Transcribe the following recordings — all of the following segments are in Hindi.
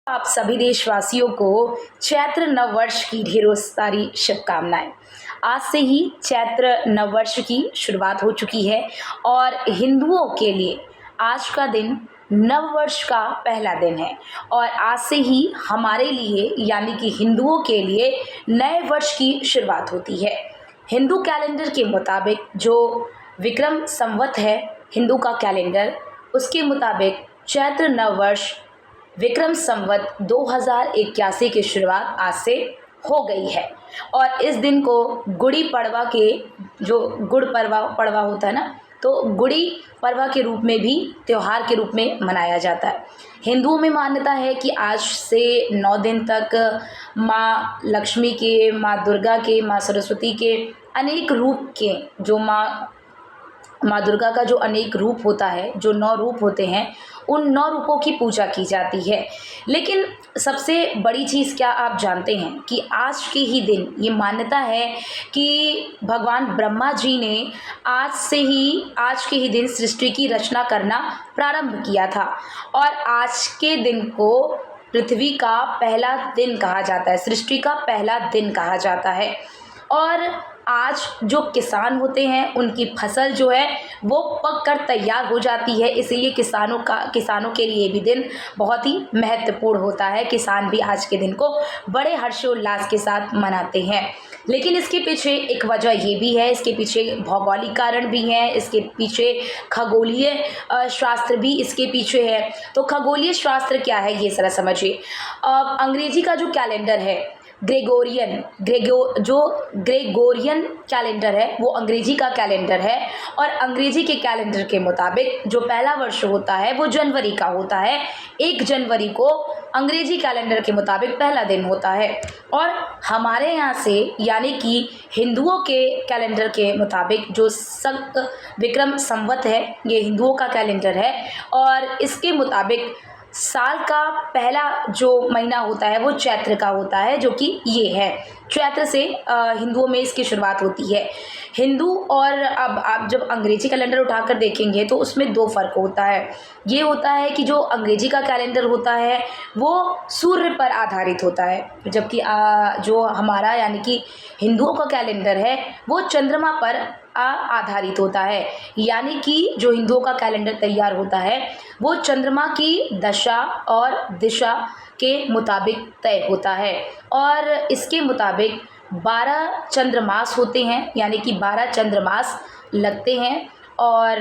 आप सभी देशवासियों को चैत्र नववर्ष की ढेरों सारी शुभकामनाएं। आज से ही चैत्र नववर्ष की शुरुआत हो चुकी है और हिंदुओं के लिए आज का दिन नववर्ष का पहला दिन है और आज से ही हमारे लिए यानी कि हिंदुओं के लिए नए वर्ष की शुरुआत होती है। हिंदू कैलेंडर के मुताबिक जो विक्रम संवत है हिंदू का कैलेंडर, उसके मुताबिक चैत्र नववर्ष विक्रम संवत 2081 की शुरुआत आज से हो गई है और इस दिन को गुड़ी पड़वा के जो गुड़ पड़वा होता है ना, तो गुड़ी पड़वा के रूप में भी त्यौहार के रूप में मनाया जाता है। हिंदुओं में मान्यता है कि आज से 9 दिन तक माँ लक्ष्मी के, माँ दुर्गा के, माँ सरस्वती के अनेक रूप के जो माँ दुर्गा का जो अनेक रूप होता है, जो 9 रूप होते हैं, उन 9 रूपों की पूजा की जाती है। लेकिन सबसे बड़ी चीज़ क्या आप जानते हैं कि आज के ही दिन ये मान्यता है कि भगवान ब्रह्मा जी ने आज के ही दिन सृष्टि की रचना करना प्रारंभ किया था और आज के दिन को पृथ्वी का पहला दिन कहा जाता है, सृष्टि का पहला दिन कहा जाता है। और आज जो किसान होते हैं उनकी फसल जो है वो पक कर तैयार हो जाती है, इसीलिए किसानों के लिए भी दिन बहुत ही महत्वपूर्ण होता है। किसान भी आज के दिन को बड़े हर्षोल्लास के साथ मनाते हैं। लेकिन इसके पीछे एक वजह ये भी है, इसके पीछे भौगोलिक कारण भी हैं, इसके पीछे खगोलीय शास्त्र भी इसके पीछे है। तो खगोलीय शास्त्र क्या है ये ज़रा समझिए। अंग्रेजी का जो कैलेंडर है ग्रेगोरियन कैलेंडर है वो अंग्रेजी का कैलेंडर है और अंग्रेजी के कैलेंडर के मुताबिक जो पहला वर्ष होता है वो जनवरी का होता है। 1 जनवरी को अंग्रेजी कैलेंडर के मुताबिक पहला दिन होता है और हमारे यहाँ से यानी कि हिंदुओं के कैलेंडर के मुताबिक जो विक्रम संवत है ये हिंदुओं का कैलेंडर है और इसके मुताबिक साल का पहला जो महीना होता है वो चैत्र का होता है, जो कि ये है। चैत्र से हिंदुओं में इसकी शुरुआत होती है। हिंदू और अब आप जब अंग्रेजी कैलेंडर उठाकर देखेंगे तो उसमें 2 फ़र्क होता है। ये होता है कि जो अंग्रेजी का कैलेंडर होता है वो सूर्य पर आधारित होता है, जबकि जो हमारा यानी कि हिंदुओं का कैलेंडर है वो चंद्रमा पर आधारित होता है। यानी कि जो हिंदुओं का कैलेंडर तैयार होता है वो चंद्रमा की दशा और दिशा के मुताबिक तय होता है और इसके मुताबिक 12 चंद्रमास होते हैं, यानी कि 12 चंद्रमास लगते हैं। और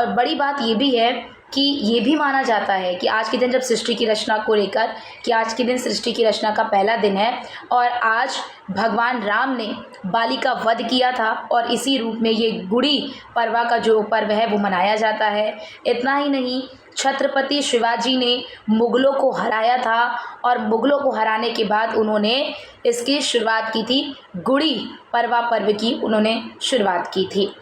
बड़ी बात ये भी है कि ये भी माना जाता है कि आज के दिन जब सृष्टि की रचना को लेकर कि आज के दिन सृष्टि की रचना का पहला दिन है और आज भगवान राम ने बाली का वध किया था और इसी रूप में ये गुड़ी पड़वा का जो पर्व है वो मनाया जाता है। इतना ही नहीं, छत्रपति शिवाजी ने मुग़लों को हराया था और मुग़लों को हराने के बाद उन्होंने इसकी शुरुआत की थी, गुड़ी पड़वा पर्व की उन्होंने शुरुआत की थी।